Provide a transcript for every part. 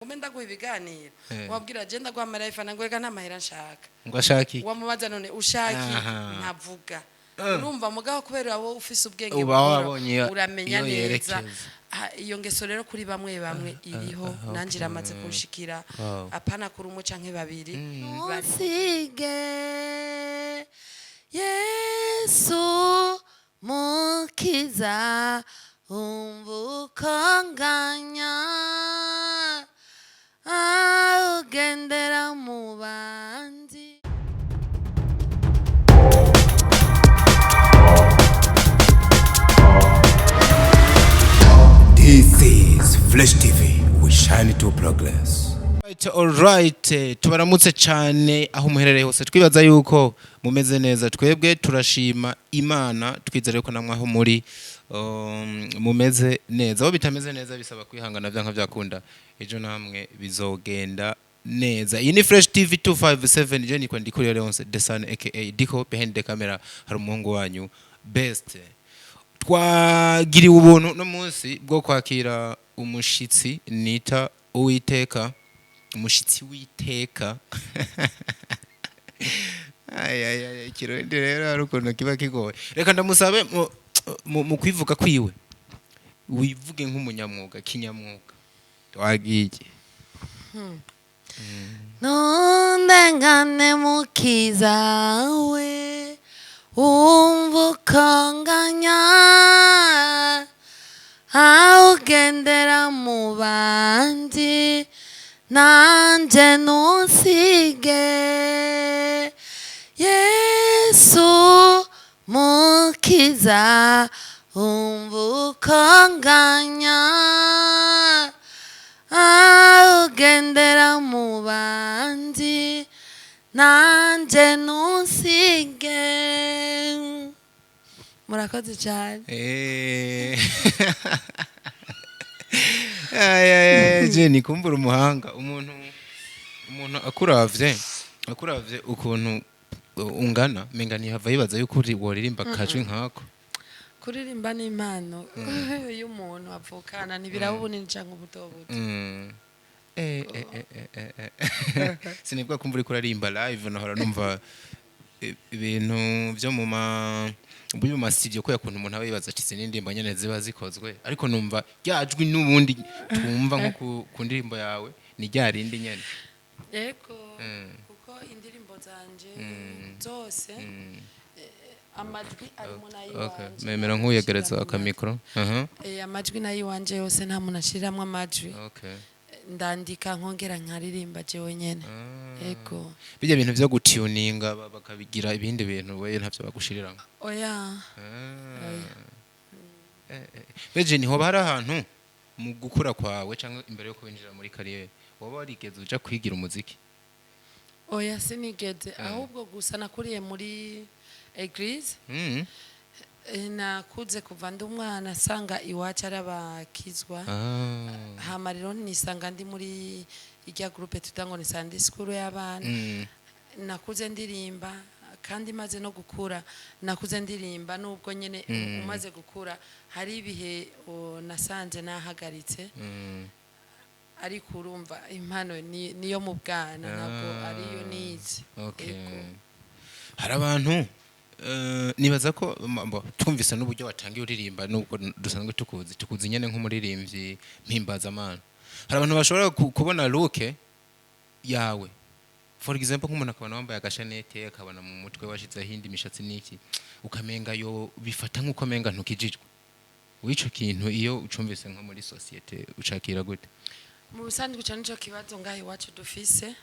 Umenda guha ibiganiro wabwira je ndaguhamara ifana ngwega nta mahera nshaka ngo ashaki wamubaza none ushaki ntavuga urumva mugabo kubera wowe ufise ubwenge uba wabonye uramenya neza iyo ngeso rero kuri bamwe bamwe iriho nanjye iramaze kunshikira apana kuri umwe canke babiri Musige Yesu mukiza umvukanganya ugendera mu bandi. This is Flash TV. We shine to progress. Alright, tubaramutse cyane aho muherereye hose twibaza yuko mumeze neza twebwe turashima Imana twizere ko namwe aho muri mumeze neza aho bitameze neza bisaba kwihangana byanka byakunda ejo namwe bizogenda neza. Iyi ni Fresh TV 257 je niko ndikurira Leonce Desan aka Diko behind the camera hari umuhungu wanyu best. Twagiriwe ubuntu no munsi bwo kwakira umushitsi nita Uwiteka umushitsi witeka ay kirundi rero hari ukuntu kiba kigoye reka ndamusabe mu kwivuga kwiwe wivuge nk'umunyamwuga kinyamwuga twagiye Nundengane mukiza we umvukanganya ugendera mu bandi nanje ntusige Yesu mukiza umvukanganya ugendera mu bandi nanje ntusige. Murakoze cyane. Jenny kumbura umuhanga umuntu akuravye ukuntu ungana menga ntihava yibaza yuko woririmba kajwi nkako. Kuririmba ni impano y'umuntu avukana ntibiraba ubunini canke ubutobuto. Sinibwa kumvura ko uririmba live nahora numva ibintu byo mu studio ko yakuntu umuntu abibaza ati sinindimba nyene ziba zikozwe ariko numva ryajwi nubundi tumva nko ku ndirimbo yawe ni ryarindi nyene. Yego kuko indirimbo zanje zose amajwi arimo nayiwanje. Memera nk'uyegereza akamikro. Amajwi nayiwanje yose nta muntu ashiramwe amajwi. Okay. Ndandika nkongera nkaririmba jewe nyene. Yego. Bijya bintu byo gutuninga bakabigira ibindi bintu we ntavyo bagushiriramo. Oya. Beje ni hoba hari ahantu mu gukura kwawe cyangwa imbere yo kwinjira muri kariyeri woba warigeze uja kwigira umuziki? Oya sinigeze ahubwo gusa nakuriye muri Eglise. Nakuze kuva ndi umwana sanga iwacu arabakizwa. Hama rero nisanga ndi muri irya groupe tutango ni Sunday school y'abana. Nakuze ndirimba kandi maze no gukura nakuze ndirimba nubwo nyene umaze gukura hari ibihe nasanze nahagaritse. Ariko urumva impano niyo mu bwana ntabwo ariyo nize. Hari abantu nibaza ko twumvise n'uburyo watangiye uririmba nubwo dusanzwe tukuzi nyene nk'umuririmbyi mpimbaza amana. Hari abantu bashobora kubona look yawe for example nk'umuntu akabona wambaye agashanete akabona mu mutwe washize hindi imishatsi niki ukamenga yo bifata nk'uko menga ntukijijwe wico kintu iyo ucumvise nko muri societe ucakira gute? Mu busanzwe cyane cyo kibazo ngahe wacu dufise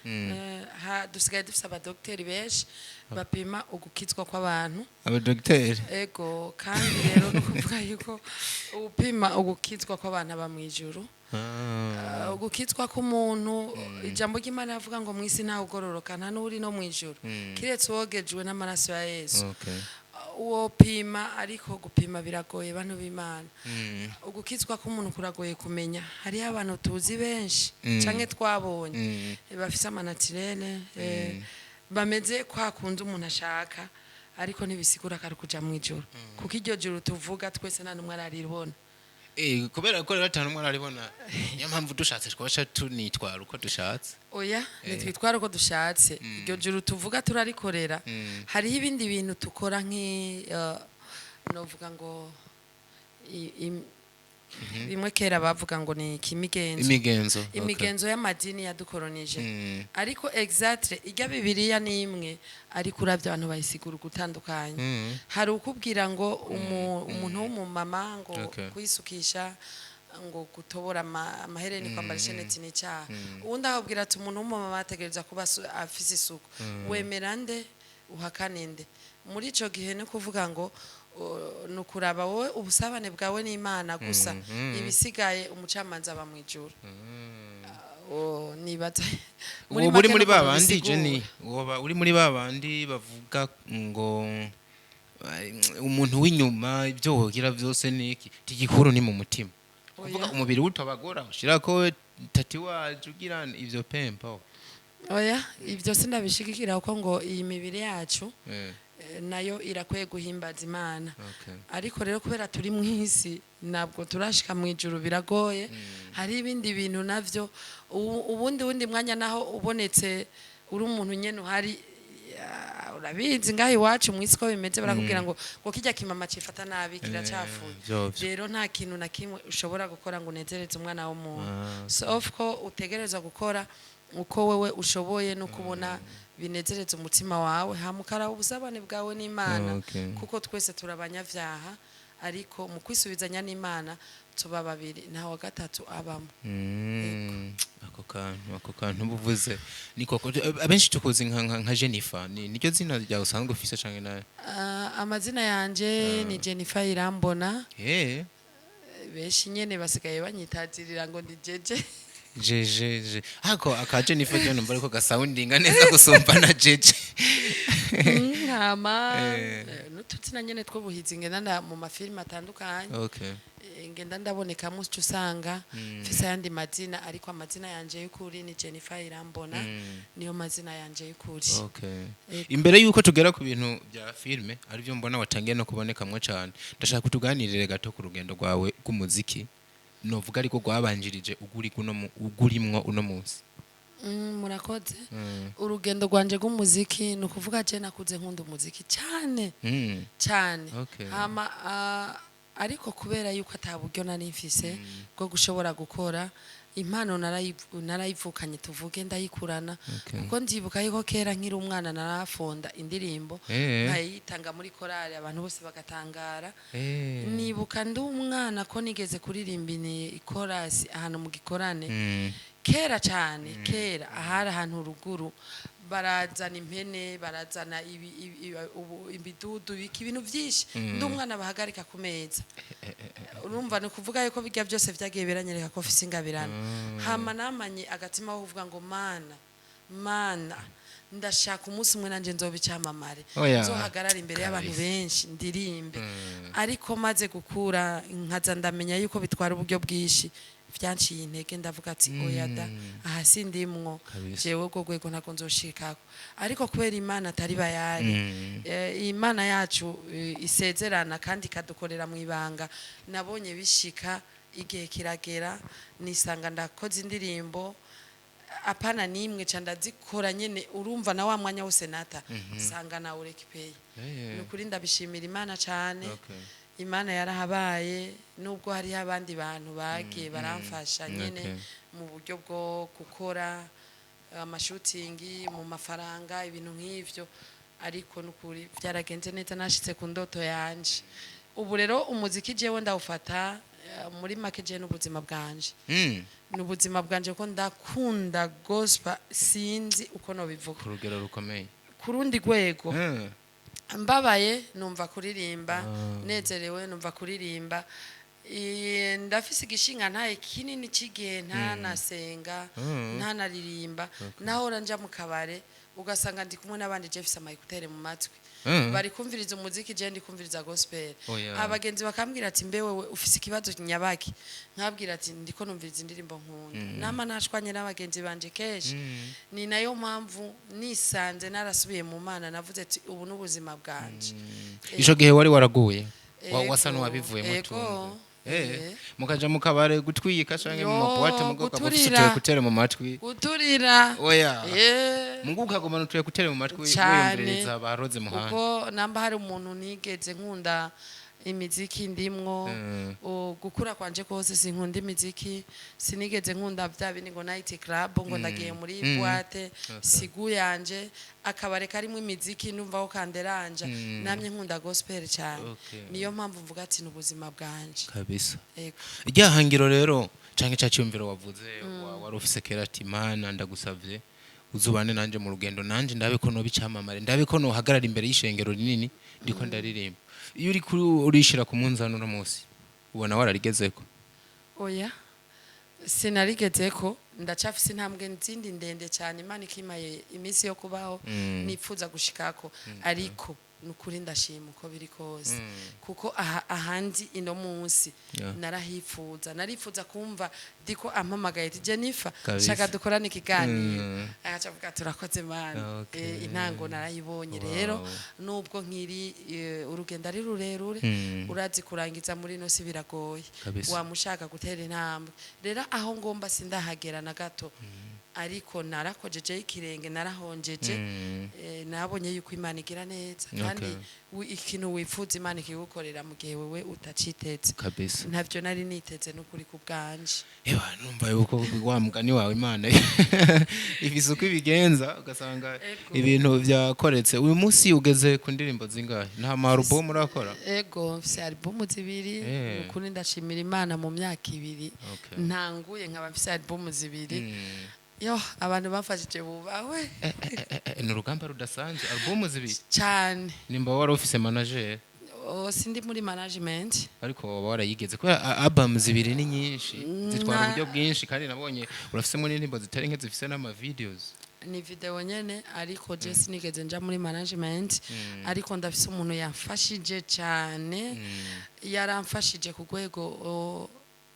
dusigaye dufise abadokiteri benshi bapima ugukizwa kw'abantu. Abadokiteri? Ego kandi rero nukuvuga yuko upima ugukizwa kw'abantu aba mu ijuru. Ugukizwa k'umuntu ijambo ry'Imana yavuga ngo mwisi nta ugororoka nta n'uri no mu ijuru kiretse wogejwe n'amaraso ya Yesu. Uwo pima ariko gupima biragoye bantu b'Imana. Ugukizwa k'umuntu kuragoye kumenya. Hari abantu tuzi benshi canke twabonye bafise amanatirene bameze kwa kunze umuntu ashaka ariko ntibisigura kari kuja mu ijuru kuko iryo juru tuvuga twese nta numwe araribona. kubera ko rero atanu mwana aribona niyo mpamvu dushatse twasha tunitwara uko dushatse oya nitwitwara uko dushatse iryo juru tuvuga turarikorera hariho ibindi bintu tukora novuga ngo bimwe kera bavuga ngo ni imigenzo y'amadini yadukoronije ariko exactly ijya bibiliya ni imwe ariko uravye abantu bayisigura gutandukanye hari ukubwira ngo umuntu w'umumama ngo kwisukisha ngo gutobora amahereni kwambara isheneti n'icyaha ubundi ahubwira ati umuntu w'umumama ategereza kuba afise isuku wemera nde uhakane nde muri ico gihe no kuvuga ngo nukuraba wowe ubusabane bwawe n'Imana gusa ibisigaye umucamanza aba mwijuru nibaza muri muri babandi Jenny uri muri babandi bavuga ngo umuntu w'inyuma ibyo wogira byose niki tigikuru ni mu mutima kuvuga umubiri utabagora ushira ko tati waje ugira ivyo pempa oya ibyo sindabishigikira uko ngo iyi mibiri yacu nayo irakwiye guhimbaza Imana ariko rero kubera turi mu isi nabwo turashika mu ijuru biragoye hari ibindi bintu navyo ubundi mwanya naho ubonetse uri umuntu nyene uhari urabizi ngaho iwacu mu isi ko bimeze barakubwira ngo kijya kimama cifata nabi kiracafuye rero nta kintu na kimwe ushobora gukora ngo unezereze umwana w'umuntu so of ko utegereza gukora uko wewe ushoboye no kubona binezereza umutima wawe hamukara ubusabane bwawe n'Imana kuko twese turabanyavyaha ariko mu kwisubizanya n'Imana tuba babiri nta wa gatatu abamo ako kantu buvuze niko abenshi tukuzi nka Jennifer niryo zina rya usanzwe ufise canke nayo amazina yanje ni Jennifer Irambona benshi nyene basigaye banyitazirira ngo ndi jeje hako akaje nifeje numva ariko gasoundinga neza gusumba na jeje nkama n'ututsina nyene two buhizi ngenda mu mafilm atandukanye ngenda ndaboneka mu cyo usanga fisa yandi mazina ariko amazina yanje y'ukuri ni Jennifer Irambona niyo mazina yanje y'ukuri imbere yuko tugera ku bintu bya filme ari byo mbona watangiye no kubonekamwe cyane ndashaka kutuganirire gato ku rugendo rwawe rw'umuziki novuga ariko gwabanjirije ugurimwo uno munsi murakoze urugendo rwanje rw'umuziki no kuvuga je nakuze nkunda umuziki cyane cyane hama ariko kubera yuko ataburyo nari mfise bwo gushobora gukora impano narayivukanye tuvuge ndayikurana kuko ndibuka yuko kera nkiri umwana narafonda indirimbo nkayitanga muri korale abantu bose bagatangara nibuka ndi umwana ko nigeze kuririmbiniye ikorasi ahantu mu gikorane kera cyane kera ahari ahantu ruguru barazana impene barazana ibidudu ibintu byinshi ndi umwana bahagarika ku meza urumva no kuvuga yuko bijya byose byagiye biranyereka ko ofisi ingabirana hama namanye agatima wo kuvuga ngo mana ndashaka umunsi umwe nanje nzobicamamare nzohagarara imbere y'abantu benshi ndirimbe ariko maze gukura nkaza ndamenya yuko bitwara uburyo bwishi vyanciye intege ndavuga ati oyada aha sindimwo jewe ubwo gwego ntako nzoshikako ariko kubera Imana atari bayari Imana yacu isezerana kandi kadukorera mu ibanga nabonye bishika igihe kiragera nisanga ndakoze indirimbo apana nimwe canda zikora nyene urumva na wa mwanya wose nata sanga na urekipeye nukuri ndabishimira Imana cyane Imana yarahabaye nubwo hari abandi bantu bagiye baramfasha nyene mu buryo bwo gukora amashutingi mu mafaranga ibintu nk'ivyo ariko nukuri byaragenze neza nashitse ku ndoto yanje ubu rero umuziki jewe ndawufata muri make je n'ubuzima bwanje n'ubuzima bwanje ko ndakunda gospel sinzi uko no bivuga ku rugero rukomeye kurundi gwego mbabaye numva kuririmba nezerewe numva kuririmba ndafise igishinga ntaye kinini cigihe ntanasenga ntanaririmba nahora nja mu kabare ugasanga ndi kumwe n'abandi Jeffs amayikutere mu matwi bari kumviriza umuziki je ndi kumviriza gospel abagenzi bakambwira ati mbe wewe ufise ikibazo nyabaki nkabwira ati ndiko numviriza indirimbo nkunda nama nashwanye n'abagenzi banje keshi ni nayo mpamvu nisanze narasubiye mu Mana navuze ati ubu n'ubuzima bwanje ico gihe wari waraguye wasa n'uwabivuye mu tuntu mukaja mukabare gutwika canke mu maboîte mugoka guturira. bufite kutere mu matwi guturira oya Eh, muguka goma nutuye kutere mu matwi Cane. wiyumviriza baroze muhanda kuko namba hari umuntu nigeze nkunda imiziki ndimwo gukura kwanje kose sinkunda imiziki sinigeze nkunda vya bindi ngo night club ngo ndagiye muri boîte sigu yanje akabare karimo imiziki numva ko kanderanja namye nkunda gospel cyane niyo mpamvu mvuga ati n'ubuzima bwanje kabisa ego iryahangiro rero canke cyacyumviro wavuze wari ufise kera ati mana ndagusavye uzubane nanje mu rugendo nanje ndabe ko no bicamamare ndabe ko no hagarara imbere y'ishengero rinini ndiko ndaririmba iyo uri urishira ku munzano no munsi ubona wararigezeko oya sinarigezeko ndacafise intambwe nzindi ndende cyane Imana ikimaye iminsi yo kubaho nipfuza gushikako ariko nukuri ndashima uko biri kose kuko ahandi ino munsi narifuza kumva diko ampamagaye ati Jennifer shaka dukorane ikiganiro agaca avuga turakoze mana intango narayibonye rero nubwo nkiri urugendo ari rurerure urazi kurangiza muri no si biragoye wamushaka gutera intambwe rero aho ngomba sindahagera na gato ariko narakojeje ikirenge narahonjeje nabonye yuko Imana igira neza kandi ikintu wifuza Imana ikigukorera mu gihe wewe utaciteze kabisa ntavyo nari niteze n'ukuri ku bwanje numva yuko wa mugani wawe Imana ifise uko ibigenza ugasanga ibintu byakoretse uyu munsi ugeze ku ndirimbo zingahe nta album urakora ego mfise album zibiri ukuri ndashimira Imana mu myaka 2 ntanguye nkaba mfise album zibiri yo abantu bafashije bubawe ni urugamba rudasanzwe album zibiri cyane nimba wari office manager sindi muri management ariko waba warayigeze kubera album zibiri ni nyinshi zitwara uburyo bwinshi kandi nabonye urafisemo n'indirimbo zitari nke zifise n'ama videos ni video nyene ariko je sinigeze nja muri management ariko ndafise umuntu yamfashije cyane yaramfashije ku rwego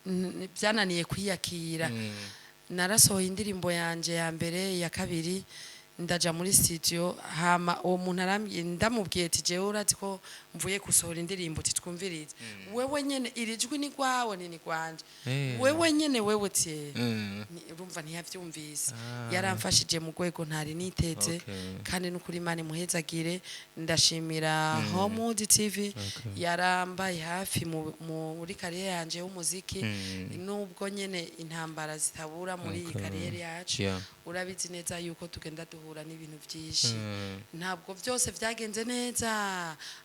byananiye kwiyakira narasohoye indirimbo yanje ya mbere ya kabiri ndaja muri studio hama uwo muntu arambye ndamubwiye ati jewe urati ko mvuye gusohora indirimbo titwumvirize wewe nyene irijwi ni gwawe ni gwanje wewe nyene wewe tie urumva ntiyavyumvise yaramfashije mu rwego ntari niteze kandi n'ukuri Imana muhezagire ndashimira Homewood TV yarambaye hafi muri kariyeri yanje y'umuziki nubwo nyene intambara zitabura muri iyi kariyeri yacu urabizi neza yuko tugenda duhura n'ibintu byinshi ntabwo byose byagenze neza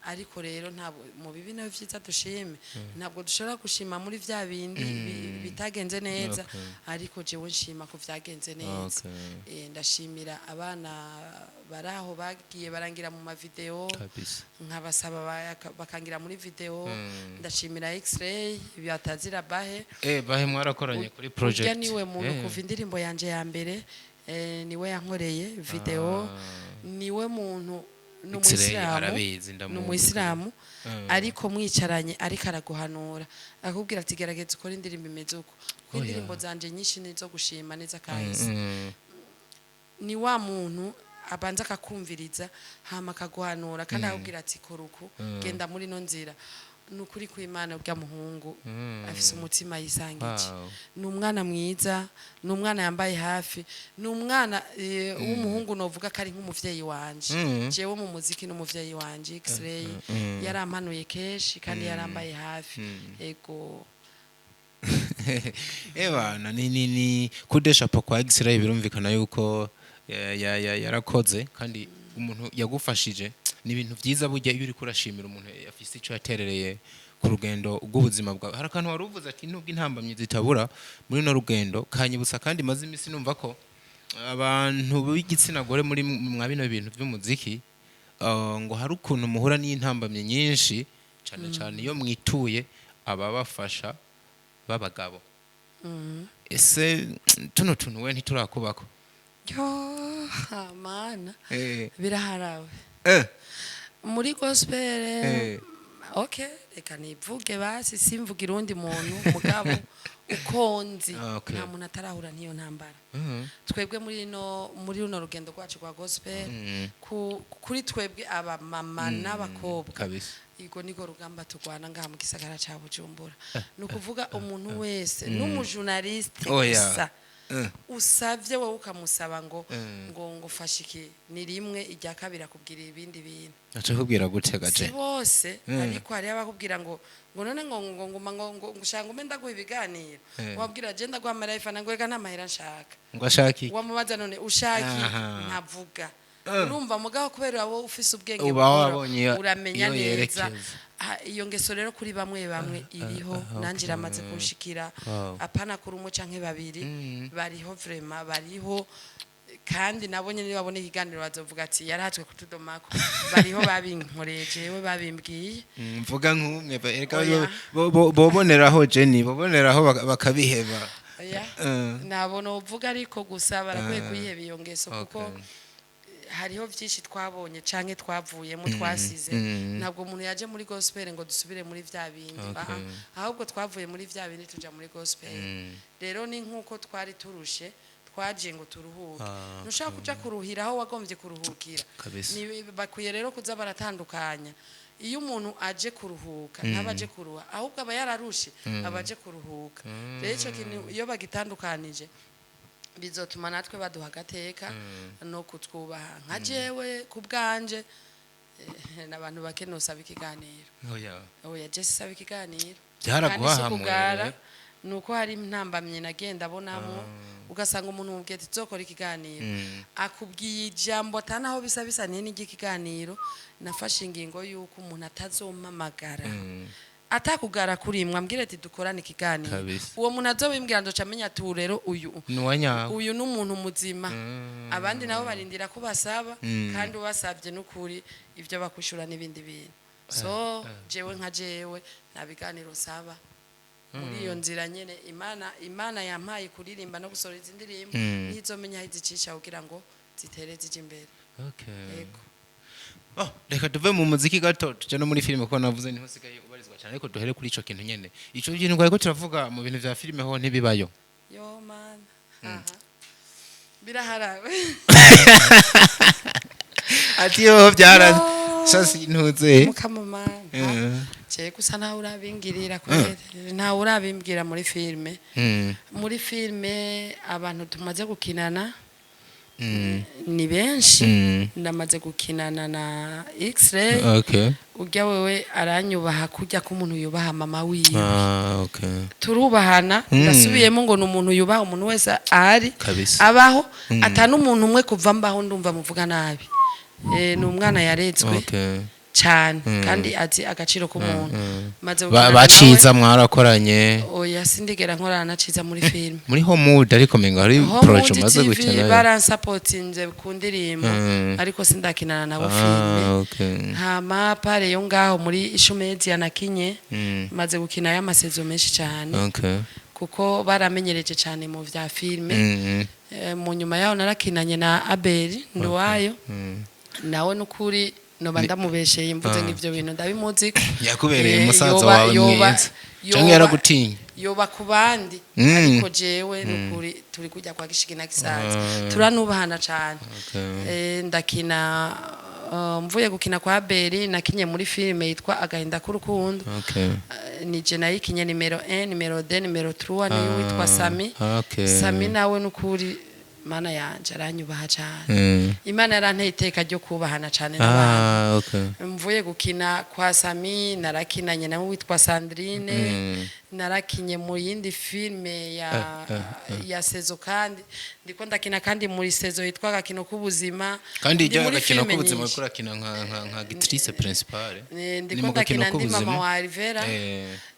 ariko rero ntabwo mu bibi no vyiza dushime ntabwo dushobora gushima muri vya bindi bitagenze neza ariko jewe nshima ko vyagenze neza ndashimira abana baraho bagiye barangira mu mavideo nkabasaba bakangira muri video ndashimira X-ray byatazira bahe bahe mwarakoranye kuri project urya niwe muntu kuva indirimbo yanje ya mbere niwe yankoreye video niwe muntu n'umuyisilamu ariko mwicaranye ariko araguhanura akubwira ati gerageza ukora indirimbo imeze uko indirimbo zanje nyinshi nizo gushima neza kahise ni wa muntu abanza akakumviriza hama akaguhanura kandi akubwira ati kora uku genda muri no nzira nukuri kw'Imana urya muhungu afise umutima yisangije n'umwana mwiza n'umwana yambaye hafi n'umwana w'umuhungu novuga kari nk'umuvyeyi wanje jewe mu muziki n'umuvyeyi wanje X-ray yarampanuye keshi kandi yarambaye hafi ego ebana ni kudesha pa kwa X-ray birumvikana yuko yarakoze kandi umuntu yagufashije ni ibintu byiza burya iyo uri kurashimira umuntu afise ico yaterereye ku rugendo rw'ubuzima bwawe hari akantu waruvuze ati nubwo intambamye zitabura muri no rugendo kanyibutsa kandi maze imisi numva ko abantu b'igitsina gore muri mwabino bintu by'umuziki ngo hari ukuntu muhura n'intambamye nyinshi cyane cyane iyo mwituye ababafasha babagabo ese tuno tuntu we ntiturakubako mana biraharawe muri gospel okay reka nivuge basi simvugira undi muntu mugabo ukonzi nta muntu atarahura niyo ntambara twebwe muri runo rugendo rwacu rwa gospel kuri twebwe aba mama n'abakobwa igo niko rugamba tugwana ngaha mu gisagara ca Bujumbura nukuvuga umuntu wese n'umujournaliste gusa usavye wowe ukamusaba ngo fashiki ni rimwe ijya kabira kubwira ibindi bintu acha kubwira gute gaje bose ariko hari abakubwira ngo none ngo ushanga umenda guha ibiganiro wabwira je ndagwamara ifana ngo ega ntamahera nshaka ngo ashaki wamubaza none ushaki ntavuga urumva mugabo kubera wowe ufise ubwenge uramenya neza iyo ngeso rero kuri bamwe iriho nanje iramaze kunshikira apana kuri umwe canke babiri bariho vraiment bariho kandi nabonye ni babone ikiganiro bazovuga ati yarahatwe kutudomako bariho babinkoreje we babimbwiye mvuga nk'umwe ereka boboneraho Jenny boboneraho bakabiheba nabona uvuga ariko gusa barakwiye kuyiheba iyo ngeso kuko hariho byinshi twabonye canke twavuyemo twasize ntabwo umuntu yaje muri gospel ngo dusubire muri vya bindi ahubwo twavuye muri vya bindi tuja muri gospel rero ni nkuko twari turushe twaje ngo turuhuke nushaka kuja kuruhira aho wagombye kuruhukira ni bakuye rero kuza baratandukanya iyo umuntu aje kuruhuka ntabaje kuruha ahubwo aba yararushe abaje kuruhuka rero ico kintu iyo bagitandukanije bizotuma natwe baduha gateka no kutwubaha nka jewe kubganje nabantu bakeno saba ikiganiro oya je saba ikiganiro byaraguhahamwe nuko hari intambamye nagenda bonamo ugasanga umuntu mubwiye ati zokora ikiganiro akubwiye ijambo atanaho bisa n'igikiganiro nafashe ingingo yuko umuntu atazompamagara atakugara kuri mwambwire ati dukorane ikiganiro uwo muntu azobimbwira ndo camenya ati rero uyu n'umuntu muzima abandi nabo barindira ko basaba kandi ubasabye n'ukuri ivyo bakushura n'ibindi bintu so jewe nka jewe nabiganiro saba muri iyo nzira nyene imana yampaye kuririmba no gusoreza indirimbo nizomenya izicisha kugira ngo zitere zije imbere yego reka tuve mu muziki gato tuje no muri filime ko navuze niho sigaye ubarizwa cyane ariko duhere kuri ico kintu nyene ico bintu ngo turavuga mu bintu vya filime ho ntibibayo yo man biraharawe ati yo byara sasi ntuze mukamamana je gusa nawe urabingirira kubera nawe urabimbwira muri filime abantu tumaze gukinana ni benshi ndamaze gukinana na X-ray ujya wewe aranyubaha kujya ko umuntu yubaha mama wiwe turubahana ndasubiyemo ngo numuntu yubaha umuntu wese ari abaho atanu umuntu umwe kuva mbaho ndumva muvuga nabi ni umwana yaretswe cyane kandi ati agaciro k'umuntu baciza mwarakoranye oya sindigera nkorana naciza muri film muri Homewood ariko menga hari project maze gukina baransapotinze ku ndirimbo ariko sindakinana nabo film hama pare yo ngaho muri Ishumezi yanakinye maze gukina y'amasezo menshi cyane kuko baramenyereje cyane mu vya filme mu nyuma yaho narakinanye na Abel Ndwayo nawe nukuri no bandamubesheye imvuze ngivyo bintu ndabimuzi yakubereye umusaza wawe mwiza canke yaragutinya yoba kubandi ariko jewe nukuri turi kujya kwa gishigina gisaza turanubahana cyane ndakina mvuye gukina kwa Beri nakinye muri filime yitwa Agahinda k'urukundo ni je nayikinye numero 1 numero 2 numero 3 ni witwa Sami nawe nukuri mana yanje aranyubaha cyane imana yaranteye iteka ryo kubahana cyane n'abantu mvuye gukina kwa Sami narakinanye nawe witwa Sandrine narakinye mu yindi filme ya sezo kandi ndiko ndakina kandi muri sezo yitwa Agakino k'ubuzima kandi ijya Agakino k'ubuzima kuri akina nka actrice principale ndiko ndakina ndi mama wa Rivera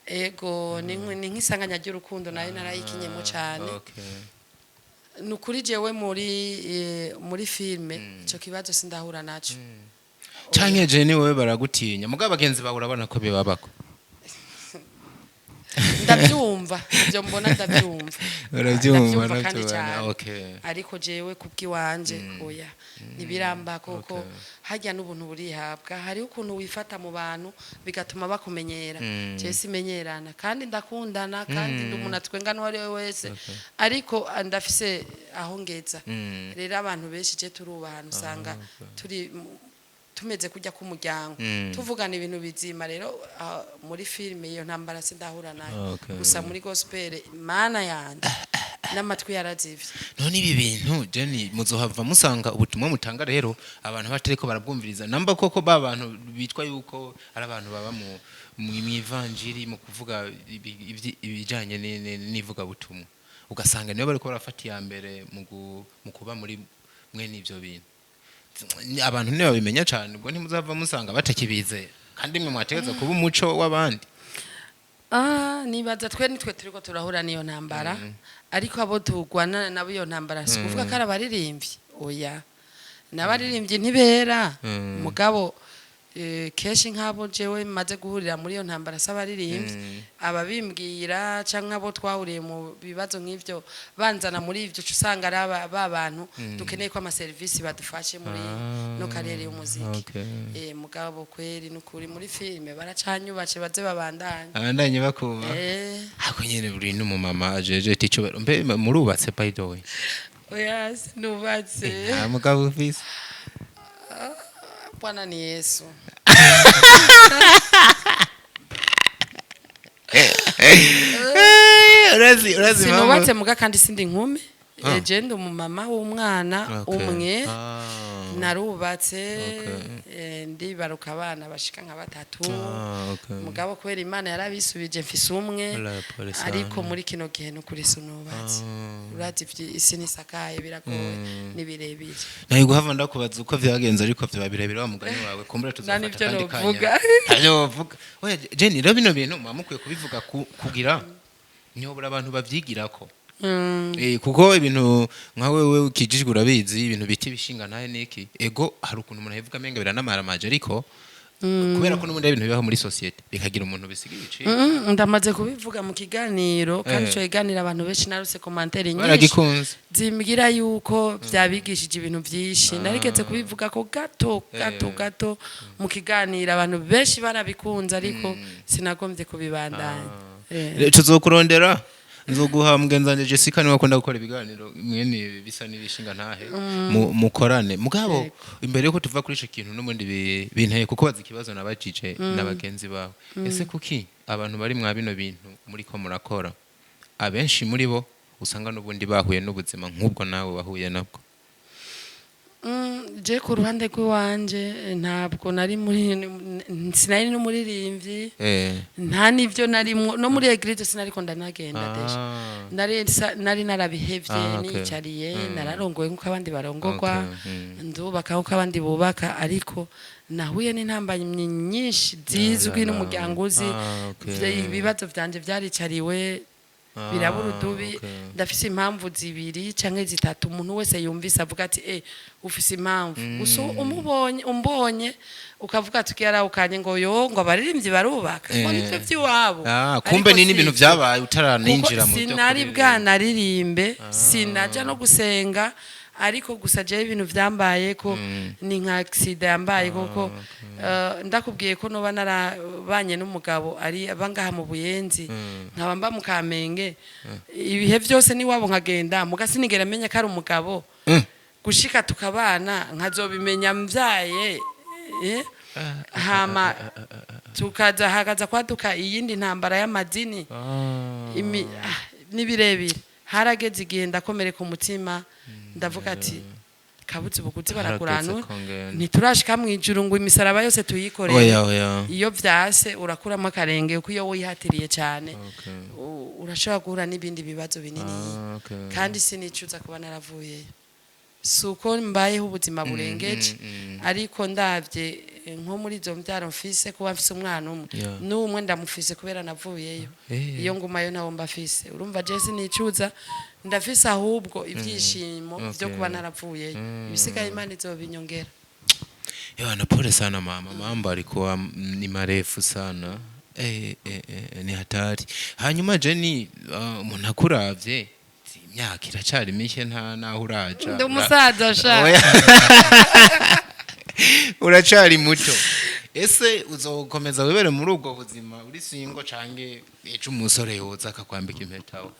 ego ni nk'isanganya ry'urukundo nayo narayikinyemo cyane nukuri jewe muri filme cyo kibazo sindahura naco canke je ni wewe baragutinya mugabo bagenzi bawe urabona ko bibabako ndabyumva ibyo mbona ndabyumva urabyumva kandi cyane ariko jewe kubwiwanje oya nibiramba koko hajya n'ubuntu burihabwa hari ukuntu wifata mu bantu bigatuma bakumenyera je simenyerana kandi ndakundana kandi ndumuntu atwenga no ari wese ariko ndafise aho ngeza rero abantu benshi je turubahana usanga tumeze kujya ku muryango tuvugana ibintu bizima rero muri filime iyo ntambara sindahura nayo gusa muri gospel mana yanje n'amatwi yarazivye none ibi bintu Jenny muzohava musanga ubutumwa mutanga rero abantu batariko barabwumviriza namba koko babantu bitwa yuko ari abantu baba mu ivanjiri mu kuvuga ibijanye n'ivuga butumwa ugasanga niyo bariko barafata ya mbere mu kuba muri mwene ivyo bintu abantu niyo babimenya cyane ubwo ntimuzava musanga batakibize kandi mwe mwategeza kuba umuco w'abandi nibaza twe nitwe turiko turahura niyo ntambara ariko abo tugwana nabo iyo ntambara si kuvuga ko arabaririmbyi oya nabaririmbyi ntibera mugabo keshi nk'abo jewe maze guhurira muri iyo ntambara s'abaririmbyi ababimbwira canke abo twahuriye mu bibazo nk'ivyo banzana muri ivyo usanga ari abantu dukeneye ko ama service badufashe muri no karere y'umuziki mugabo kweri n'ukuri muri filime baracanyubace baze babandanye bakuba ako nyene buri n'umumama ajeje ticobero mbe murubatse by the way oya sinubatse mugabo ufise Bwana ni Yesu. Urazi sinubatse muga kandi sindi nkumi legend umumama w'umwana umwe narubatse ndibaruka abana bashika nka batatu mugabo kwera Imana yarabisubije mfise umwe ariko muri kino gihe no kuri sunubatse urazi isi nisakaye biragoye nibirebire nayo guhava ndakubaza uko vyagenze ariko vyo birebire wa mugani wawe kumbura tuzafata kandi kanya ayo vuga oya Jenny rero bino bintu mwamukuye kubivuga kugira nyobora abantu bavyigirako kuko ibintu nka wewe ukijijwe urabizi ibintu biti bishinga naye niki ego hari ukuntu umuntu yavuga menga biranamara maje ariko kubera ko n'ubundi ibintu bibaho muri societe bikagira umuntu bisiga ibici ndamaze kubivuga mu kiganiro kandi cyo iganira abantu benshi naruse commentaire nyinshi zimbwira yuko byabigishije ibintu byinshi narigeze kubivuga ko gato mu kiganiro abantu benshi barabikunze ariko sinagombye kubibandanya tuzokurondera nzoguha mugenzanje Jessica ni wakunda gukora ibiganiro mwene bisa n'ibishinga ntahe mukorane mugabo imbere yuko tuva kuri ico kintu n'umundi binteye kuko bazi kibazo nabajije n'abagenzi bawe ese kuki abantu bari mwa bino bintu muri ko murakora abenshi muri bo usanga n'ubundi bahuye n'ubuzima nk'ubwo nawe wahuye nabwo je ku ruhande rw'iwanje ntabwo nari sinari n'umuririmbyi nta nivyo nari no muri eglise sinariko ndanagenda desha nari narabihevye nicariye nararongoye nk'uko abandi barongorwa ndubaka nk'uko abandi bubaka ariko nahuye n'intambanyi nyinshi zizwi n'umuryango uzi ibibazo vyanje vyaricariwe birabura udubi ndafise impamvu zibiri canke zitatu umuntu wese yumvise avuga ati ufise impamvu gusa umbonye ukavuga tukiyara ukanye ngo ngo abaririmbyi barubaka ngo nivyo vy'iwabo kumbe ni ibintu vyabaye utaraninjira mu byo sinari bwanaririmbe sinaja no gusenga ariko gusa je ibintu vyambaye ko ni nka accident yambaye koko ndakubwiye ko no banarabanye n'umugabo ari abangaha mu Buyenzi nkaba mba mu Kamenge ibihe byose ni wabo nkagenda mugasinigera menya ko ari umugabo gushika tukabana nkazobimenya mvyaye hama hakaza kwaduka iyindi ntambara y'amadini nibirebire harageze igihe ndakomereka umutima ndavuga ati kabuze bukuzi barakuranu ntiturashika mwijuru ngo imisaraba yose tuyikoreye iyo vyase urakuramo akarenge uko iyo wihatiriye cyane urashobora guhura n'ibindi bibazo binini kandi sinicuza kuba naravuye suko mbayeho ubuzima burengeje ariko ndavye nko muri zo mbyaro mfise kuba mfise umwana umwe n'umwe ndamufise kubera navuyeyo iyo ngumayo nawo mbafise urumva je sinicuza ndafise ahubwo ibyishimo byo kuba naravuyeyo ibisigaye Imana izobinyongera na pole sana mama mambo alikuwa ni marefu sana ni hatari hanyuma Jenny umuntu akuravye imyaka iracari mike nta naho uraja ndi umusaza sha uracari muto ese uzokomeza wibere muri ubwo buzima uri singo cange ejo umusore yoza akakwambika impetaho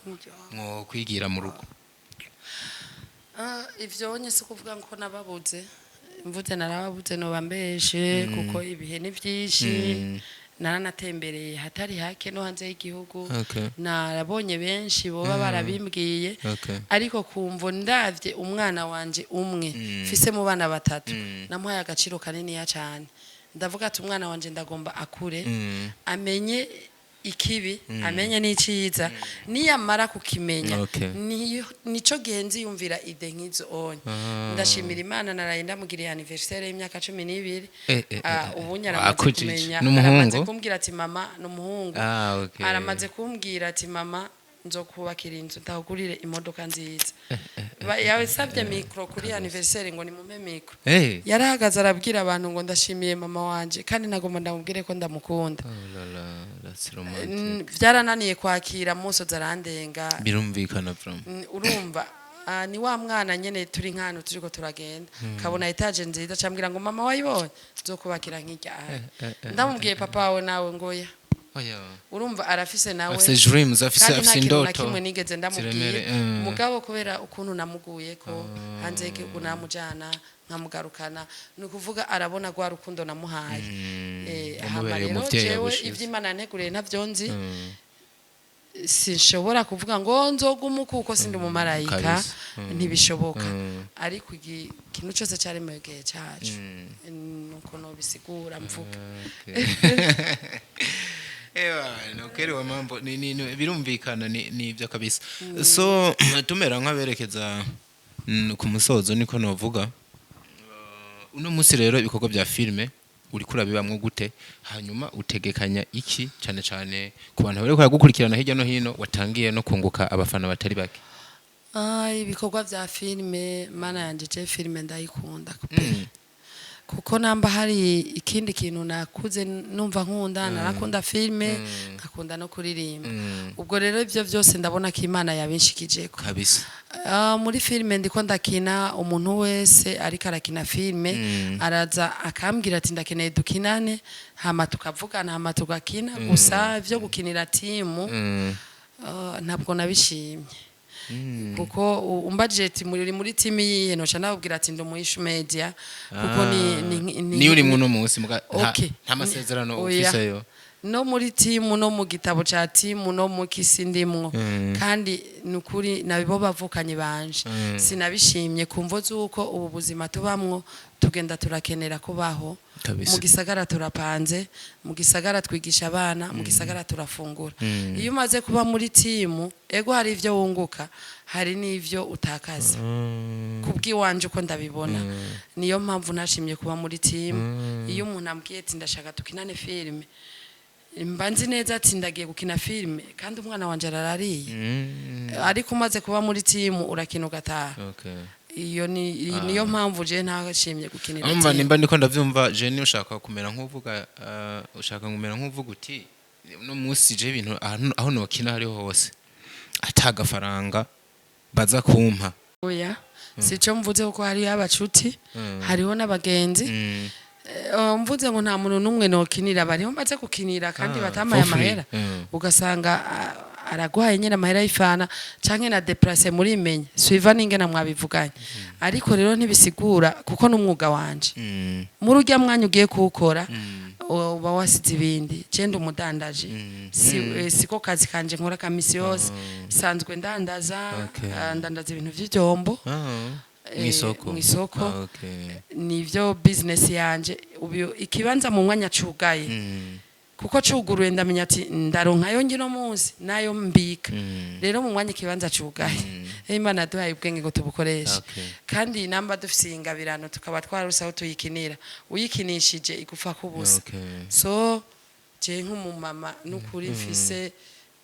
mwo kwigira mu rugo ivyo nyese kuvuga ngo nababuze mvuze narababuze no bambeshe kuko ibihe ni byinshi naranatembereye hatari hake no hanze y'igihugu narabonye benshi boba barabimbwiye ariko kumvo ndavye umwana wanje umwe fise mu bana batatu namuhaye agaciro kanini ya cyane ndavuga ati umwana wanje ndagomba akure amenye ikibi amenye n'iciza niyamara kukimenya nico genzi yumvira ide nkizo onye ndashimira Imana naraye ndamugiriye anniversaire y'imyaka 12 ubunya aramaze kumenya aramaze kumbwira ati mama n'umuhungu aramaze kumbwira ati mama nzokubakira inzu ndahugurire imodoka nziza yawe sabye micro kuri anniversaire ngo nimume micro yarahagaze arabwira abantu ngo ndashimiye mama wanje kandi nagomba ndamubwire ko ndamukunda vyarananiye kwakira muso zarandenga birumvikana from urumva ni wa mwana nyene turi nkano turiko turagenda kabona etage nziza cambwira ngo mama wayibonye nzokubakira nk'irya ndamubwiye papa wawe nawe ngoya urumva arafise nawe afise dreams afise indoto kimwe nigeze ndamubwiye mugabo kubera ukuntu namuguye ko hanze y'igihugu namujana nkamugarukana nukuvuga arabona gwa rukundo namuhaye rero jewe ivy'Imana nteguriye ntavyonzi sinshobora kuvuga ngo nzoguma kuko sindi umumarayika ntibishoboka ariko ikintu cyose cyari mu gihe cyacu nuko no bisigura mvuga nokerewa mambo ni birumvikana ni ibyo kabisa so tumera nk'aberekeza ku musozo niko novuga uno munsi rero ibikorwa bya filme uri kurabibamwe gute hanyuma utegekanya iki cyane cyane ku bantu bari gukurikirana hirya no hino watangiye no kunguka abafana batari bake ibikorwa bya filme mana yanje je filme ndayikunda kuko namba hari ikindi kintu nakuze numva nkunda narakunda filme ngakunda no kuririmba ubwo rero ivyo byose ndabona ko Imana yabinshikije ko kabisa muri filme ndiko ndakina umuntu wese ariko arakina filme araza akambwira ati ndakeneye dukinane hama tukavugana hama tugakina gusa byo gukinira timu ntabwo nabishimye kuko umbudget muri team yiye no cyane abubwira ati ndo muhishu media kuko ni uri muno munsi nta masezerano ufiseyo no muri team no mu gitabo cha team no mu kisindimwo kandi nukuri nabibo bavukanye banje sinabishimye kumvo zuko ubu buzima tubamwo tugenda turakenera kubaho mu gisagara turapanze mu gisagara twigisha abana mu gisagara turafungura iyo umaze kuba muri team ego hari ivyo wunguka hari n'ivyo utakaza kubwiwanje uko ndabibona niyo mpamvu nashimye kuba muri team iyo umuntu ambwiye ati ndashaka tukinane filme mbanzi neza ati ndagiye gukina filme kandi umwana wanje ararariye ariko umaze kuba muri team urakina ugataha iyo niyo mpamvu je ntashimye gukinira umva nimba ndiko ndavyumva je ni ushaka kumera nk'uvuga uti no munsi je ibintu aho nokina hariho hose atagafaranga baza kumpa oya sico mvuze ko hari abacuti hariho n'abagenzi mvuze ngo nta muntu numwe nokinira bariho maze kukinira kandi batamaye amahera ugasanga araguhaye nyene amahera y'ifana canke na déplacer muri menye suiva ninge na mwabivuganye ariko rero ntibisigura kuko n'umwuga wanje muri urya mwanya ugiye kuwukora uba wasize ibindi cende umudandaje siko kazi kanje nkora kamisi yose sanzwe ndandaza ibintu vy'ibyombo mwisoko nivyo business yanje ubu ikibanza mu mwanya cugaye kuko cuguruye ndamenya ati ndaronka yo ngino munsi nayo mbika rero mu mwanya kibanza cugaye Imana duhaye ubwenge ngo tubukoreshe kandi namba dufise ingabirano tukaba twarusaho tuyikinira uyikinishije igufa kubusa so je nk'umumama n'ukuri mfise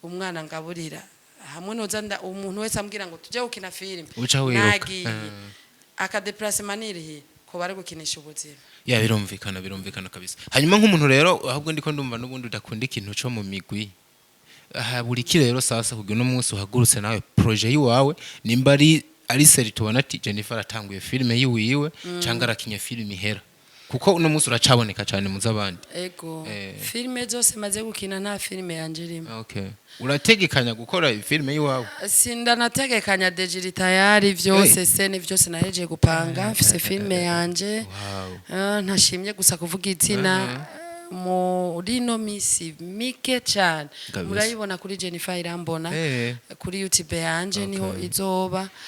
umwana ngaburira hamwe noza umuntu wese ambwira ngo tuje gukina film nagiye akadeplacement nirihe ko bari gukinisha ubuzima ya birumvikana kabisa hanyuma nk'umuntu rero ahubwo ndiko ndumva n'ubundi udakunda ikintu cyo mu migwi buri ki rero sasa kugira no munsi uhagurutse nawe projet yiwawe nimba ari seri tubona ati Jennifer atanguye filme yiwiwe cyangwa arakinye filme ihera kuko uno munsi uracaboneka cyane mu zabandi ego filime zose maze gukina nta filime yanje irimo okay urategekanya gukora filime yiwawe sindanategekanya dejiri tayari vyose sene vyose naheje gupanga mfise filime yanje ntashimye gusa kuvuga izina muri no misi mike cyane murayibona kuri Jennifer Irambona kuri YouTube yanje niho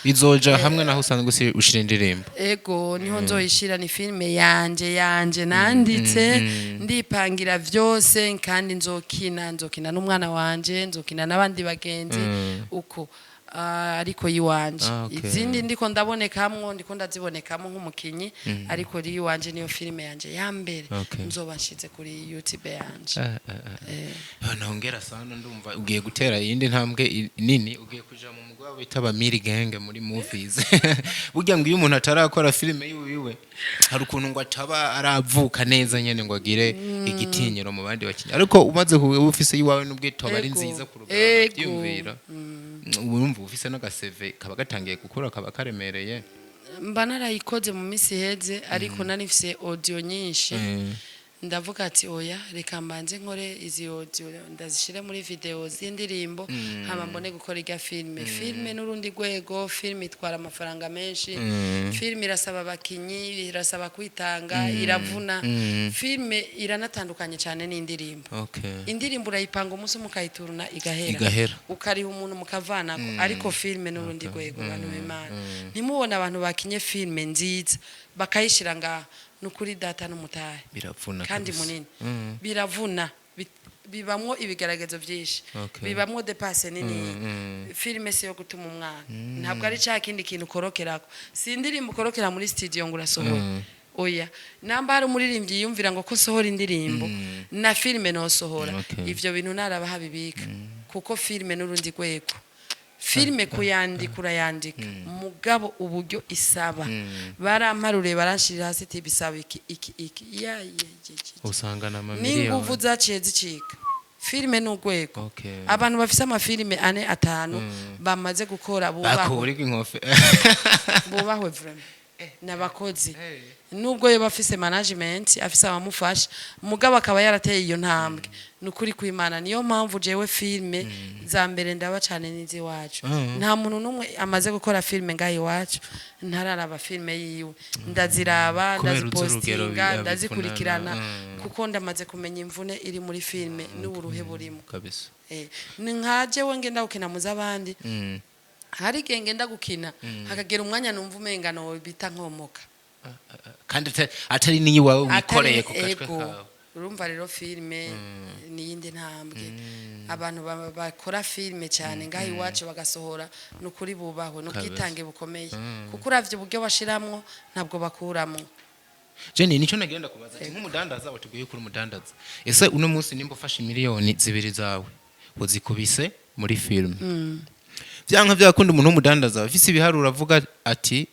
izoja hamwe naho usanzwe ushira indirimbo ego niho nzoyishira ni filime yanje nanditse ndipangira vyose kandi nzokina n'umwana wanje nzokina n'abandi bagenzi uko ariko yiwanje izindi ndiko ndabonekamwo ndiko ndazibonekamo nk'umukinyi ariko yiwanje niyo filime yanje ya mbere nzobashize kuri YouTube yanje nahongera sana ndumva ugiye gutera yindi ntambwe nini ugiye kuja mu mugwa witaba Miri Gang muri movies burya ngo iyo umuntu atarakora filime yiwe hari ukuntu ngo ataba aravuka neza nyene ngo agire igitinyiro mu bandi bakinyi ariko umaze ufise yiwawe n'ubwito bari nziza ku rugamba byumvira urumva ufise n'agaseve kaba gatangiye gukura kaba karemereye mba narayikoze mu misi heze ariko nanifise audio nyinshi ndavuga ati oya reka mbanze nkore izi audio ndazishire muri video z'indirimbo hama mbone gukora irya filme n'urundi gwego filme itwara amafaranga menshi filme irasaba abakinyi irasaba kwitanga iravuna filme iranatandukanye cyane n'indirimbo indirimbo urayipanga umunsi mukayituruna igahera ukariha umuntu mukavanako ariko filme n'urundi gwego abantu b'Imana ntimubona abantu bakinye filme nziza bakayishira ngaho nukuri data n'umutahe biravuna kandi munini biravuna bibamwo ibigaragazo byinshi bibamwo depasse nini filme se yo gutuma umwana ntabwo ari cya kindi kintu korokerako sindirimbo korokera muri studio ngo urasohora oya namba hari umuririmbyi yumvira ngo ko sohora indirimbo na filme no sohora ivyo bintu narabaha bibika kuko filme n'urundi gwego filme kuyandika mugabo uburyo isaba baramparure baranshirira hasi tibisaba iki usanga na mamiliyoni n'inguvu zaciye zicika filme n'ugwego abantu bafise amafilme 4-5 bamaze gukora bakora inkofe bubahwe vraiment nabakozi nubwo yo bafise management afise abamufasha mugabo akaba yarateye iyo ntambwe nukuri kwimana niyo mpamvu jewe filme za mbere ndaba cyane nizi wacu nta muntu numwe amaze gukora filme ngayi wacu ntararaba filme yiwe ndaziraba ndazipostinga ndazikurikirana kuko ndamaze kumenya imvune iri muri filme n'uburuhe burimo kabisa nkaje wenge ndawukina muzabandi hari genge ndagukina hakagera umwanya numva umengano bita nkomoka kandi atari niyi wawe wikoreye ku katwe kawe urumva rero filme niyindi ntambwe abantu bakora filme cyane ngaho iwacu bagasohora nukuri bubahwe nukitange bukomeye kuko uravye uburyo bashiramwo ntabwo bakuramo Jenny nico nagenda kubaza nk'umudandaza watubwiye kuri umudandaza ese uno munsi nimba ufashe miliyoni 2 zawe uzikubise muri filme byanka byakunda umuntu w'umudandaza afise ibiharura avuga ati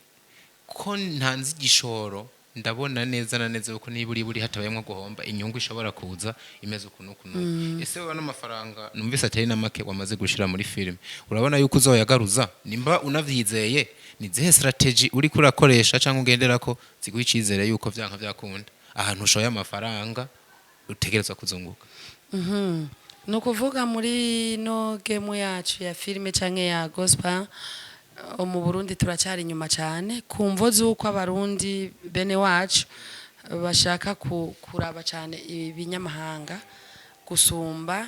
ko ntanzi igishoro ndabona neza na neza uko niba uri hatabayemo guhomba inyungu ishobora kuza imeze ukuntu ese wowe n'amafaranga numvise atari na make wamaze gushira muri filme urabona yuko uzoyagaruza nimba unavyizeye ni zihe strategy uri kurakoresha cyangwa ugendera ko ziguhicizere yuko byanka byakunda ahantu ushoye amafaranga utegerezwa kuzunguka no kuvuga muri no game yacu ya filme canke ya gospel mu Burundi turacyari inyuma cyane kumvo zuko abarundi bene wacu bashaka kuraba cyane ibinyamahanga gusumba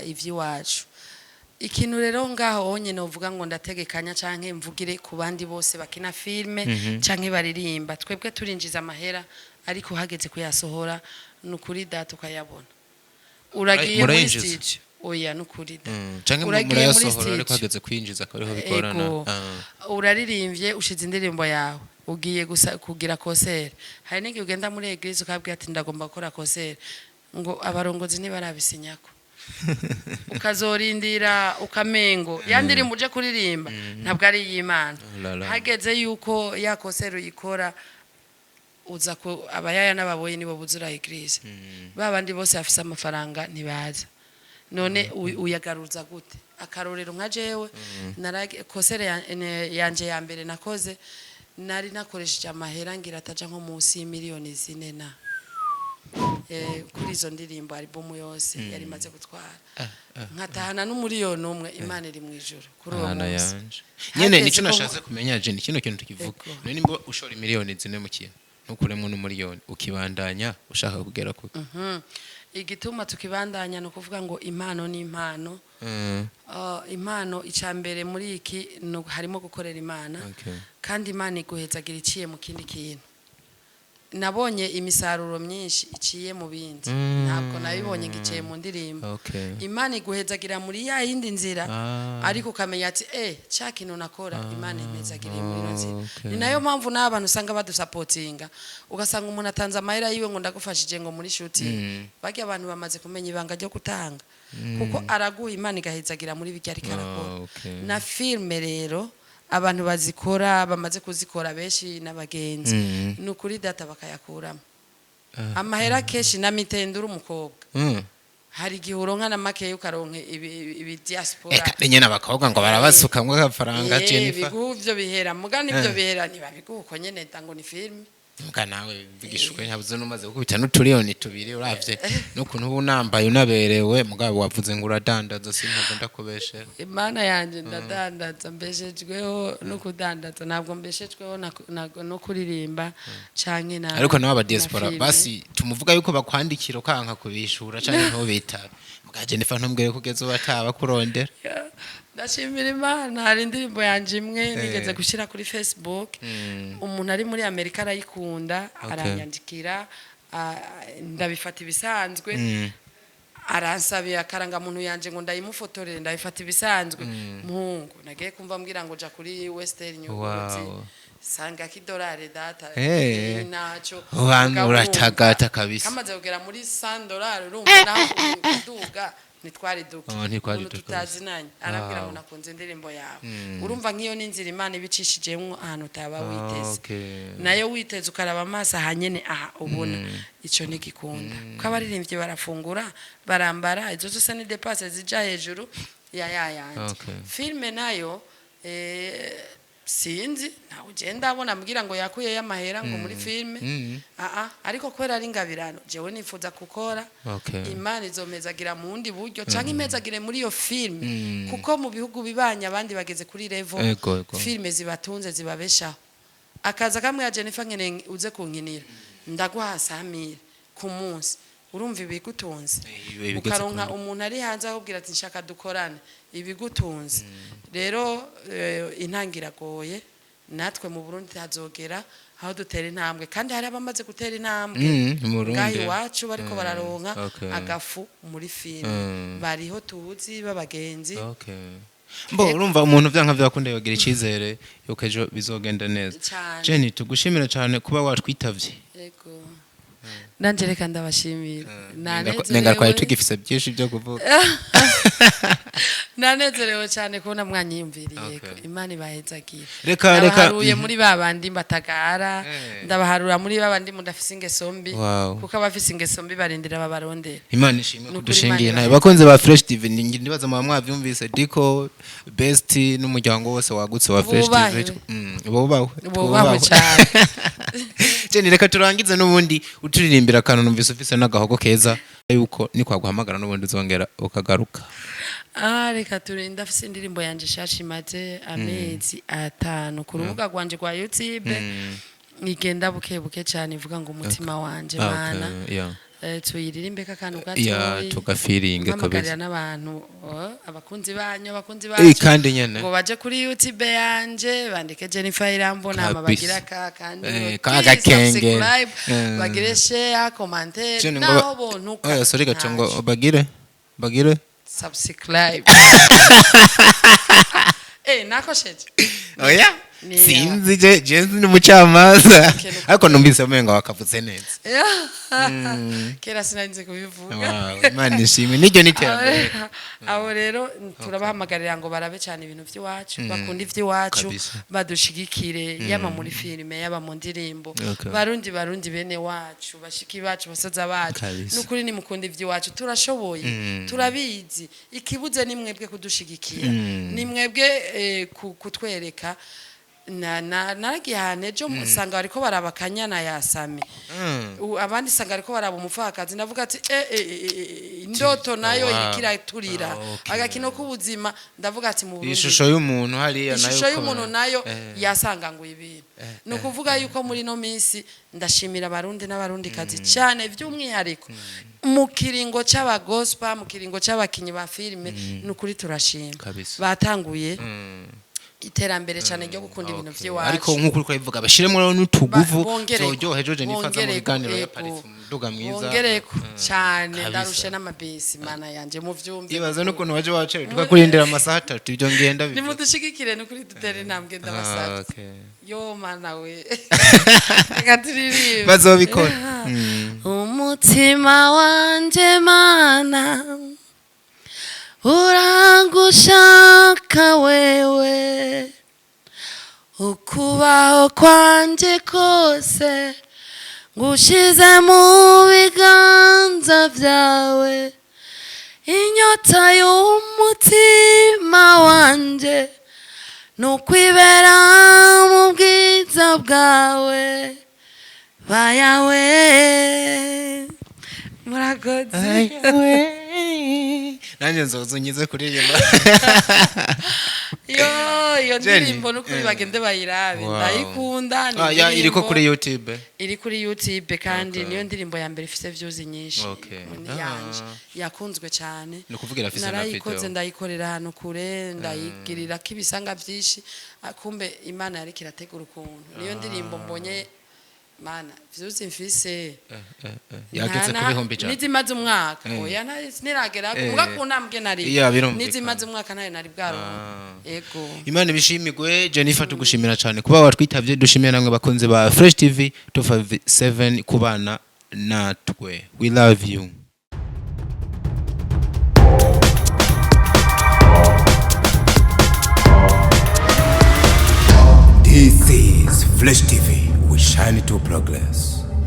ivy'iwacu ikintu rero ngaho onye no vuga ngo ndategekanya canke mvugire ku bandi bose bakina filme canke baririmba twebwe turinjiza amahera ariko hageze kuyasohora nukuri data ukayabona uragiye muri stage oya nukuri da uragiye muri stage ariko hageze kwinjiza akariho bikorana uraririmbye ushize indirimbo yawe ugiye gusa kugira concert hari n'igihe ugenda muri eglise ukabwira ati ndagomba gukora concert ngo abarongozi nibarabisinyako ukazorindira ukamengo yandirimbo uje kuririmba ntabwo ari y'Imana hageze yuko ya concert uyikora uza ko abayaya n'ababoye nibo buzura eglise babandi bose afise amafaranga ntibaza none uyagaruza gute akarorero nka jewe kosere yanje ya mbere nakoze nari nakoresheje amahera ngira ataja nko munsi y'imiliyoni 4 kuri izo ndirimbo album yose yari maze gutwara nkatahana n'umuriyoni umwe Imana iri mu ijuru kuri uwo munsi nyene nico nashatse kumenya je ni kino kintu tukivuga none nimba ushora miliyoni zine mu kintu ntukuremwe n'umuriyoni ukibandanya ushaka kugera kuko igituma tukibandanya no kuvuga ngo impano ni impano impano icambere muri iki harimo gukorera Imana kandi Imana iguhezagira iciye mu kindi kintu nabonye imisaruro myinshi iciye mu bindi ntabwo nabibonye ngiciye mu ndirimbo Imana iguhezagira muri ya yindi nzira ariko ukamenya ati cya kintu nakora Imana imezagiriye muri nzira ni nayo mpamvu n'abantu usanga badusapotinga ugasanga umuntu atanze amahera yiwe ngo ndagufashije ngo muri shooting bagi abantu bamaze kumenya ibanga ryo gutanga kuko araguha Imana igahezagira muri bijya ariko arakora na filme rero abantu bazikora bamaze kuzikora benshi n'abagenzi nukuri data bakayakuramo amahera keshi na mitendura umukobwa hari gihuronka na make ukaronke ibi diaspora nyene n'abakobwa ngo barabasukamwe agafaranga Jennifer biguvyo bihera mugani ibyo bihera ntibabiguko nyene tango ni film muga nawe bigishwe ntabuze numaze gukubita n'uturiyoni tubiri uravye n'ukuntu ubu nambaye unaberewe mugabo wavuze ngo uradandaza sinko ndakubeshera Imana yanje ndadandaza mbeshejweho no kudandaza ntabwo mbeshejweho no kuririmba canke na ariko nawe aba diaspora basi tumuvuga yuko bakwandikira kanka kubishura canke nto bitara muga Jennifer ntumbwire kugeza ubataba kurondera ndashimira Imana hari indirimbo yanje imwe nigeze gushira kuri Facebook umuntu ari muri Amerika arayikunda aranyandikira ndabifata ibisanzwe aransabye akaranga muntu yanje ngo ndayimufotorere ndabifata ibisanzwe muhungu nagiye kumva mbwira ngo ja kuri Western Nyuguti sanga kidolari data nacho uratagata kabisa kamaze kugera muri $100 urumva naho kuduga nitwari duke tutazinanye arabwira ngo nakunze indirimbo yawe urumva nkiyo n'inzira Imana ibicishijemo ahantu utaba witeze nayo witeze ukaraba amaso ahanyene ubona ico nigikunda ko abaririmbye barafungura barambara izo zose ni dépenses zija hejuru yanje filme nayo sinzi ntawe ugenda abona ambwira ngo yakuye y'amahera ngo muri filme ariko kwera ari ngabirano jewe nifuza gukora Imana izomezagira mu wundi buryo canke imezagire muri iyo filme kuko mu bihugu bibanya abandi bageze kuri level filme zibatunze zibabeshaho akaza kamwe ya Jennifer nkene uze kunkinira ndaguha 100,000 ku munsi urumva ibigutunze ukaronka umuntu ari hanze ahubwira ati nshaka dukorane ibigutunze rero intangira goye natwe mu Burundi hazogera aho dutera intambwe kandi hari abamaze gutera intambwe ngahi wacu bariko bararonka agafu muri film bariho tuzi babagenzi mbo urumva umuntu vyanka vyakunda yogira icizere yuko ejo bizogenda neza Jenny tugushimira cyane kuba watwitavye yego nanje reka ndabashimira nenga kwa tugifise byinshi byo kuvuga nanezerewe cyane kubona mwanyiyumviriye ko Imana ibahezagira reka haruye muri babandi mbatagara ndabaharura muri babandi mudafise ingeso mbi kuko abafise ingeso mbi barindira babarondera Imana ishimwe kudushingiye nayo bakunze ba Fresh TV ndibaza mwavyumvise Diko Best n'umuryango wose wagutse wa Fresh TV bobaho cyane Jenny reka turangize n'ubundi uturirimbira kantu numvise ufise n'agahogo keza yuko ni kwaguhamagara n'ubundi uzongera ukagaruka reka turinda afise indirimbo yanje shashimaze amezi 5 ku rubuga rwanje rwa YouTube igenda buke cyane ivuga ngo umutima wanje mana tuyiririmbe kakanu gato tugafiringe kabisa n'abantu abakunzi banyu kandi nyene ngo baje kuri YouTube yanje bandike Jennifer Irambona amabagira kandi kagakenge bagire share commentaire naho bontu sorry gacongo bagire subscribe nako shete oya sinzi je n'umucamaza ariko numvise amenga wakavuze neza kera sinarinze kubivuga Imana ishimwe niryo niterambere abo rero turabahamagarira ngo barabe cyane ibintu by'iwacu bakunda iby'iwacu badushigikire yaba muri filime yaba mu ndirimbo barundi bene wacu bashiki bacu basaza bacu n'ukuri ni mukunda iby'iwacu turashoboye turabizi ikibuze ni mwebwe kudushigikira ni mwebwe kutwereka naragiye ahantu ejo musanga bariko baraba akanyana yasame abandi sanga bariko baraba umupfakazi ndavuga ati indoto nayo ikiraturira agakino k'ubuzima ndavuga ati mu Burundi ishusho y'umuntu hariya nayo ishusho y'umuntu nayo yasanga ngo ibintu no kuvuga yuko muri no minsi ndashimira abarundi n'abarundi kazi cyane by'umwihariko mu kiringo c'abagospa mu kiringo c'abakinyi ba filime nukuri turashima batanguye iterambere cyane ryo gukunda ibintu by'iwacu ariko nk'uko uri kubivuga bashiremo n'utuguvu zoryoheje nifaza mu biganiro ya Paris umuduga mwiza bongereko cyane ndarushe n'amabisi mana yanje mu vyumve ibaza n'ukuntu waje wacere tukakurindira amasaha 3 ibyo ngenda ni mudushigikire n'ukuri dutere intambwe ndabasaba yo mana we gatiriri bazobikora umutima wanje mana urangushaka wewe ukubaho kwanje kose ngushize mu biganza vyawe inyota y'umutima wanje nukwibera mu bwiza bwawe bayawe murakoze nanje nzozunyize kuririmba iyo ndirimbo n'ukuri bagende bayirabe ndayikunda ya iriko kuri YouTube iri kuri YouTube kandi niyo ndirimbo ya mbere ifite views nyinshi yanje yakunzwe cyane no kuvugira afise na video narayikoze ndayikorera hano kure ndayigirira kibisanga byinshi kumbe Imana yari kirategura ukuntu niyo ndirimbo mbonye mana vyuzi mfise yageze kuri hombi cyane nizimaze umwaka oya niragera kuvuga ku ntambwe nari nizimaze umwaka nayo nari bwaro yego Imana bishimirwe Jennifer tugushimira cyane kuba watwitavye dushimiye namwe bakunze ba Fresh TV 257 kubana natwe we love you. This is Flash TV. We shine to progress.